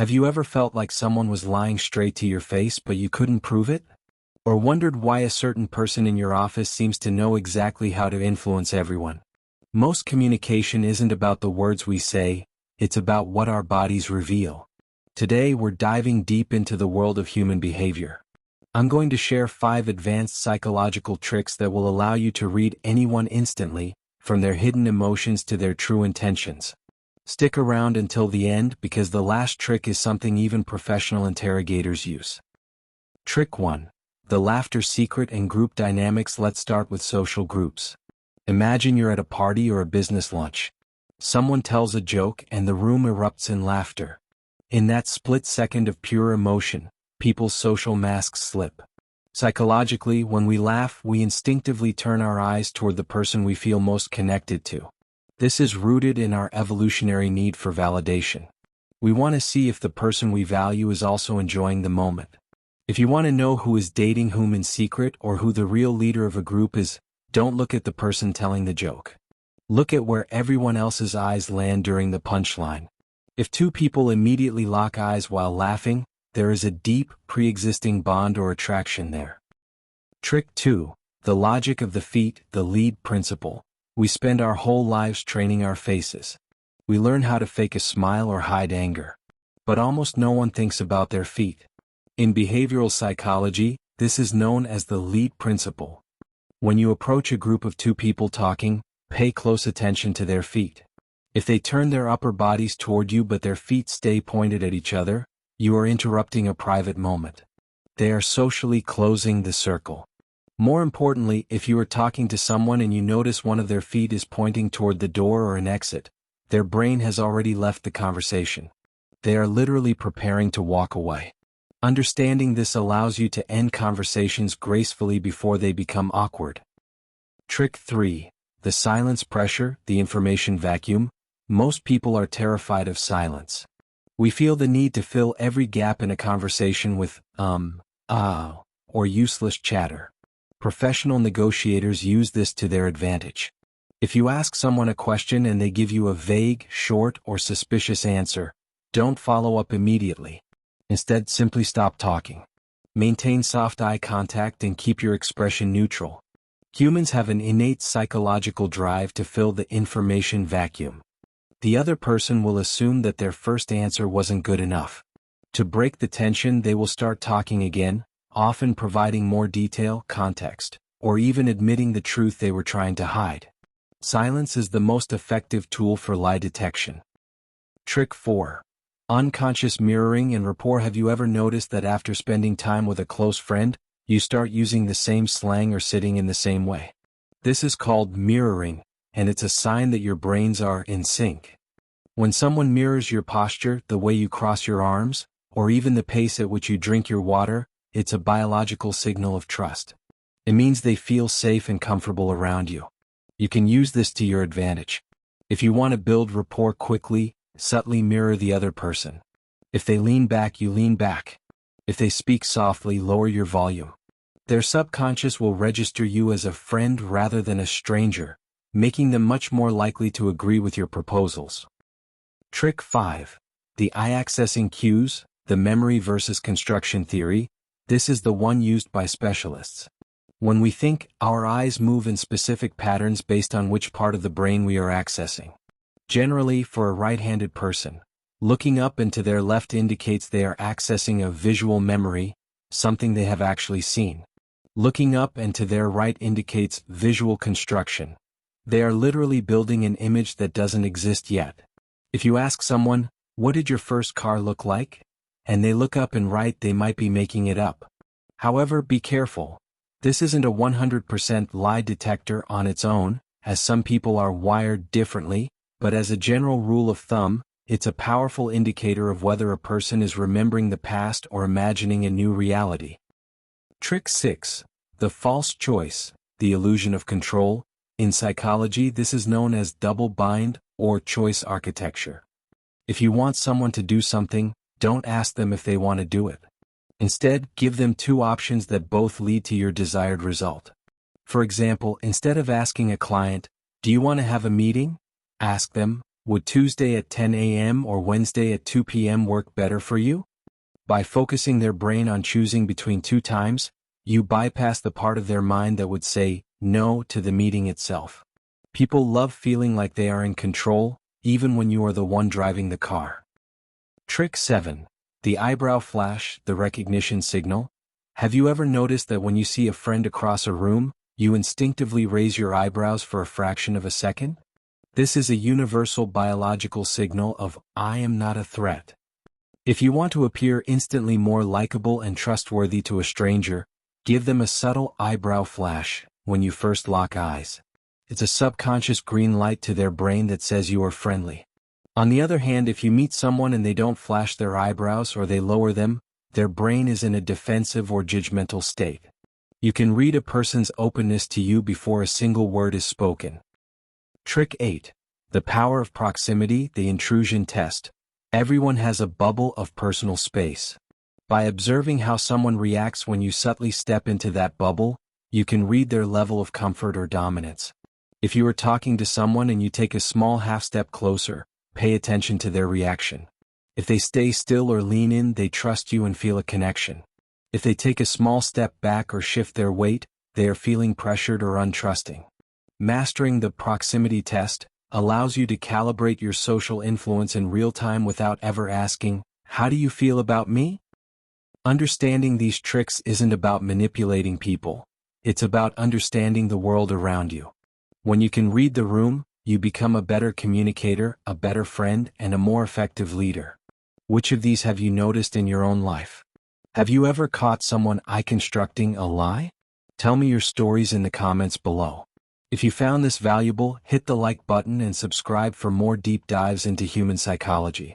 Have you ever felt like someone was lying straight to your face but you couldn't prove it? Or wondered why a certain person in your office seems to know exactly how to influence everyone? Most communication isn't about the words we say, it's about what our bodies reveal. Today we're diving deep into the world of human behavior. I'm going to share 5 advanced psychological tricks that will allow you to read anyone instantly, from their hidden emotions to their true intentions. Stick around until the end because the last trick is something even professional interrogators use. Trick 1. The laughter secret and group dynamics. Let's start with social groups. Imagine you're at a party or a business lunch. Someone tells a joke and the room erupts in laughter. In that split second of pure emotion, people's social masks slip. Psychologically, when we laugh, we instinctively turn our eyes toward the person we feel most connected to. This is rooted in our evolutionary need for validation. We want to see if the person we value is also enjoying the moment. If you want to know who is dating whom in secret or who the real leader of a group is, don't look at the person telling the joke. Look at where everyone else's eyes land during the punchline. If 2 people immediately lock eyes while laughing, there is a deep, pre-existing bond or attraction there. Trick 2. The logic of the feet, the lead principle. We spend our whole lives training our faces. We learn how to fake a smile or hide anger. But almost no one thinks about their feet. In behavioral psychology, this is known as the lead principle. When you approach a group of 2 people talking, pay close attention to their feet. If they turn their upper bodies toward you but their feet stay pointed at each other, you are interrupting a private moment. They are socially closing the circle. More importantly, if you are talking to someone and you notice one of their feet is pointing toward the door or an exit, their brain has already left the conversation. They are literally preparing to walk away. Understanding this allows you to end conversations gracefully before they become awkward. Trick 3. The silence pressure, the information vacuum. Most people are terrified of silence. We feel the need to fill every gap in a conversation with, or useless chatter. Professional negotiators use this to their advantage. If you ask someone a question and they give you a vague, short, or suspicious answer, don't follow up immediately. Instead, simply stop talking. Maintain soft eye contact and keep your expression neutral. Humans have an innate psychological drive to fill the information vacuum. The other person will assume that their first answer wasn't good enough. To break the tension, they will start talking again, often providing more detail, context, or even admitting the truth they were trying to hide. Silence is the most effective tool for lie detection. Trick 4. Unconscious mirroring and rapport. Have you ever noticed that after spending time with a close friend, you start using the same slang or sitting in the same way? This is called mirroring, and it's a sign that your brains are in sync. When someone mirrors your posture, the way you cross your arms, or even the pace at which you drink your water, it's a biological signal of trust. It means they feel safe and comfortable around you. You can use this to your advantage. If you want to build rapport quickly, subtly mirror the other person. If they lean back, you lean back. If they speak softly, lower your volume. Their subconscious will register you as a friend rather than a stranger, making them much more likely to agree with your proposals. Trick 5. The eye-accessing cues, the memory versus construction theory. This is the one used by specialists. When we think, our eyes move in specific patterns based on which part of the brain we are accessing. Generally, for a right-handed person, looking up and to their left indicates they are accessing a visual memory, something they have actually seen. Looking up and to their right indicates visual construction. They are literally building an image that doesn't exist yet. If you ask someone, "What did your first car look like?" and they look up and right, they might be making it up. However, be careful. This isn't a 100% lie detector on its own, as some people are wired differently, but as a general rule of thumb, it's a powerful indicator of whether a person is remembering the past or imagining a new reality. Trick 6. The false choice, the illusion of control. In psychology, this is known as double bind or choice architecture. If you want someone to do something, don't ask them if they want to do it. Instead, give them 2 options that both lead to your desired result. For example, instead of asking a client, "Do you want to have a meeting?" ask them, Would Tuesday at 10 a.m. or Wednesday at 2 p.m. work better for you? By focusing their brain on choosing between two times, you bypass the part of their mind that would say no to the meeting itself. People love feeling like they are in control, even when you are the one driving the car. Trick 7. The eyebrow flash, the recognition signal. Have you ever noticed that when you see a friend across a room, you instinctively raise your eyebrows for a fraction of a second? This is a universal biological signal of "I am not a threat." If you want to appear instantly more likable and trustworthy to a stranger, give them a subtle eyebrow flash when you first lock eyes. It's a subconscious green light to their brain that says you are friendly. On the other hand, if you meet someone and they don't flash their eyebrows or they lower them, their brain is in a defensive or judgmental state. You can read a person's openness to you before a single word is spoken. Trick 8. The power of proximity, the intrusion test. Everyone has a bubble of personal space. By observing how someone reacts when you subtly step into that bubble, you can read their level of comfort or dominance. If you are talking to someone and you take a small half step closer, pay attention to their reaction. If they stay still or lean in, they trust you and feel a connection. If they take a small step back or shift their weight, they are feeling pressured or untrusting. Mastering the proximity test allows you to calibrate your social influence in real time without ever asking, "How do you feel about me?" Understanding these tricks isn't about manipulating people. It's about understanding the world around you. When you can read the room, you become a better communicator, a better friend, and a more effective leader. Which of these have you noticed in your own life? Have you ever caught someone constructing a lie? Tell me your stories in the comments below. If you found this valuable, hit the like button and subscribe for more deep dives into human psychology.